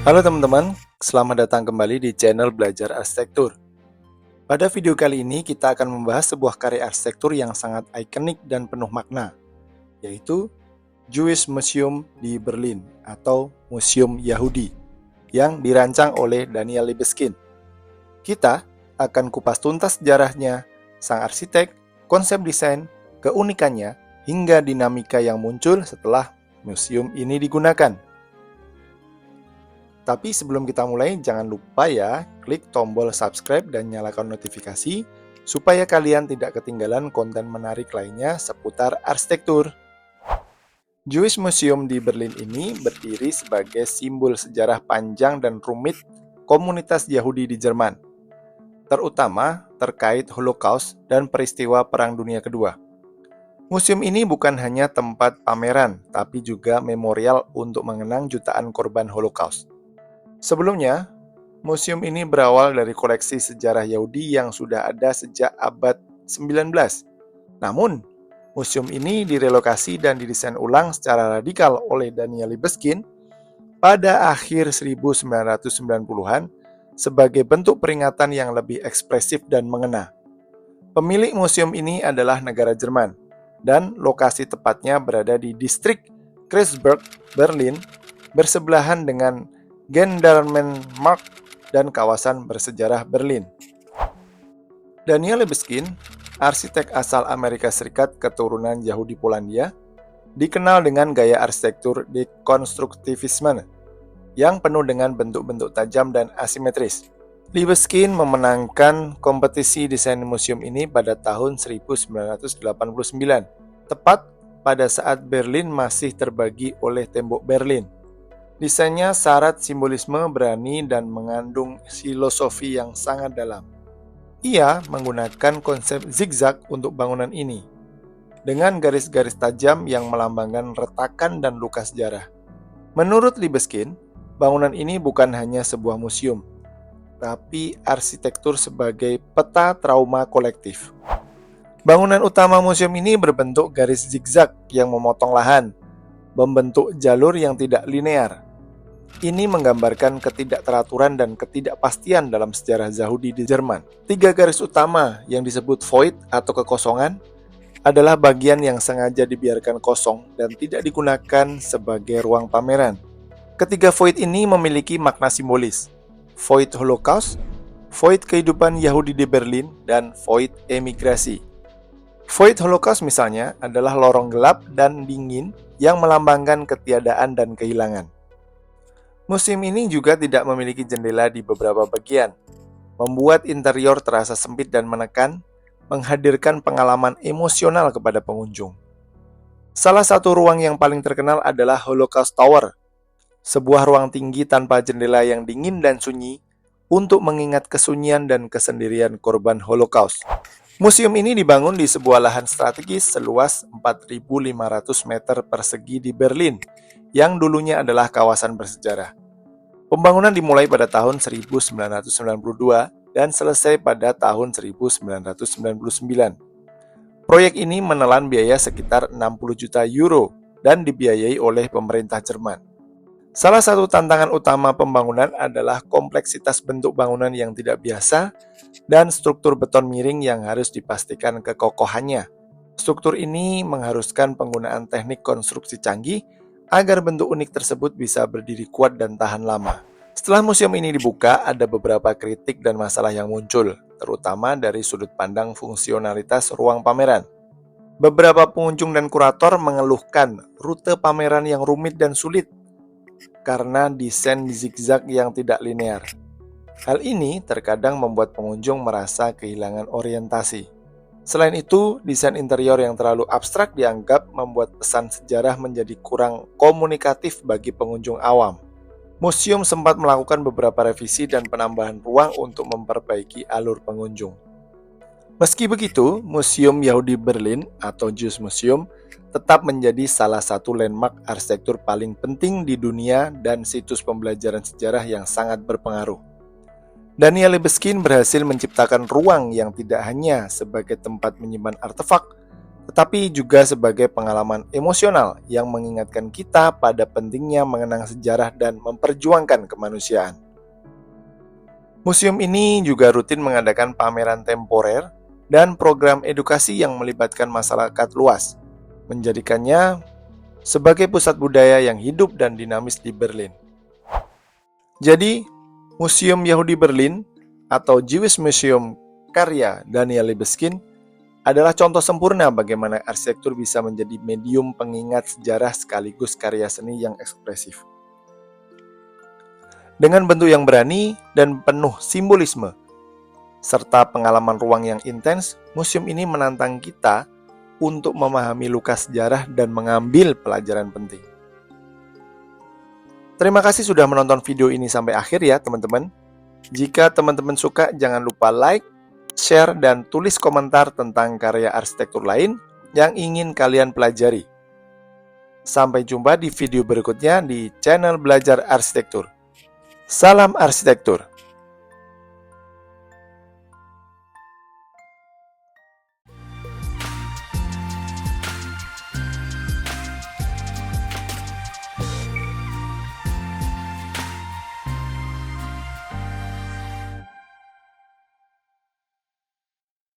Halo teman-teman, selamat datang kembali di channel Belajar Arsitektur. Pada video kali ini kita akan membahas sebuah karya arsitektur yang sangat ikonik dan penuh makna, yaitu Jewish Museum di Berlin atau Museum Yahudi yang dirancang oleh Daniel Libeskind. Kita akan kupas tuntas sejarahnya, sang arsitek, konsep desain, keunikannya, hingga dinamika yang muncul setelah museum ini digunakan. Tapi sebelum kita mulai, jangan lupa ya, klik tombol subscribe dan nyalakan notifikasi supaya kalian tidak ketinggalan konten menarik lainnya seputar arsitektur. Jewish Museum di Berlin ini berdiri sebagai simbol sejarah panjang dan rumit komunitas Yahudi di Jerman, terutama terkait Holocaust dan peristiwa Perang Dunia Kedua. Museum ini bukan hanya tempat pameran, tapi juga memorial untuk mengenang jutaan korban Holocaust. Sebelumnya, museum ini berawal dari koleksi sejarah Yahudi yang sudah ada sejak abad 19. Namun, museum ini direlokasi dan didesain ulang secara radikal oleh Daniel Libeskind pada akhir 1990-an sebagai bentuk peringatan yang lebih ekspresif dan mengena. Pemilik museum ini adalah negara Jerman, dan lokasi tepatnya berada di distrik Kreuzberg, Berlin, bersebelahan dengan Gendarmenmarkt dan kawasan bersejarah Berlin. Daniel Libeskind, arsitek asal Amerika Serikat keturunan Yahudi Polandia, dikenal dengan gaya arsitektur dekonstruktivisme yang penuh dengan bentuk-bentuk tajam dan asimetris. Libeskind memenangkan kompetisi desain museum ini pada tahun 1989, tepat pada saat Berlin masih terbagi oleh tembok Berlin. Desainnya syarat simbolisme berani dan mengandung filosofi yang sangat dalam. Ia menggunakan konsep zigzag untuk bangunan ini, dengan garis-garis tajam yang melambangkan retakan dan luka sejarah. Menurut Libeskind, bangunan ini bukan hanya sebuah museum, tapi arsitektur sebagai peta trauma kolektif. Bangunan utama museum ini berbentuk garis zigzag yang memotong lahan, membentuk jalur yang tidak linear. Ini menggambarkan ketidakteraturan dan ketidakpastian dalam sejarah Yahudi di Jerman. 3 garis utama yang disebut void atau kekosongan adalah bagian yang sengaja dibiarkan kosong dan tidak digunakan sebagai ruang pameran. Ketiga void ini memiliki makna simbolis: void Holocaust, void kehidupan Yahudi di Berlin, dan void emigrasi. Void Holocaust misalnya adalah lorong gelap dan dingin yang melambangkan ketiadaan dan kehilangan. Museum ini juga tidak memiliki jendela di beberapa bagian, membuat interior terasa sempit dan menekan, menghadirkan pengalaman emosional kepada pengunjung. Salah satu ruang yang paling terkenal adalah Holocaust Tower, sebuah ruang tinggi tanpa jendela yang dingin dan sunyi untuk mengingat kesunyian dan kesendirian korban Holocaust. Museum ini dibangun di sebuah lahan strategis seluas 4.500 meter persegi di Berlin, yang dulunya adalah kawasan bersejarah. Pembangunan dimulai pada tahun 1992 dan selesai pada tahun 1999. Proyek ini menelan biaya sekitar 60 juta euro dan dibiayai oleh pemerintah Jerman. Salah satu tantangan utama pembangunan adalah kompleksitas bentuk bangunan yang tidak biasa dan struktur beton miring yang harus dipastikan kekokohannya. Struktur ini mengharuskan penggunaan teknik konstruksi canggih agar bentuk unik tersebut bisa berdiri kuat dan tahan lama. Setelah museum ini dibuka, ada beberapa kritik dan masalah yang muncul, terutama dari sudut pandang fungsionalitas ruang pameran. Beberapa pengunjung dan kurator mengeluhkan rute pameran yang rumit dan sulit karena desain zigzag yang tidak linear. Hal ini terkadang membuat pengunjung merasa kehilangan orientasi. Selain itu, desain interior yang terlalu abstrak dianggap membuat pesan sejarah menjadi kurang komunikatif bagi pengunjung awam. Museum sempat melakukan beberapa revisi dan penambahan ruang untuk memperbaiki alur pengunjung. Meski begitu, Museum Yahudi Berlin atau Jewish Museum tetap menjadi salah satu landmark arsitektur paling penting di dunia dan situs pembelajaran sejarah yang sangat berpengaruh. Daniel Libeskind berhasil menciptakan ruang yang tidak hanya sebagai tempat menyimpan artefak, tetapi juga sebagai pengalaman emosional yang mengingatkan kita pada pentingnya mengenang sejarah dan memperjuangkan kemanusiaan. Museum ini juga rutin mengadakan pameran temporer dan program edukasi yang melibatkan masyarakat luas, menjadikannya sebagai pusat budaya yang hidup dan dinamis di Berlin. Jadi, Museum Yahudi Berlin atau Jewish Museum karya Daniel Libeskind adalah contoh sempurna bagaimana arsitektur bisa menjadi medium pengingat sejarah sekaligus karya seni yang ekspresif. Dengan bentuk yang berani dan penuh simbolisme, serta pengalaman ruang yang intens, museum ini menantang kita untuk memahami luka sejarah dan mengambil pelajaran penting. Terima kasih sudah menonton video ini sampai akhir ya teman-teman. Jika teman-teman suka, jangan lupa like, share, dan tulis komentar tentang karya arsitektur lain yang ingin kalian pelajari. Sampai jumpa di video berikutnya di channel Belajar Arsitektur. Salam arsitektur!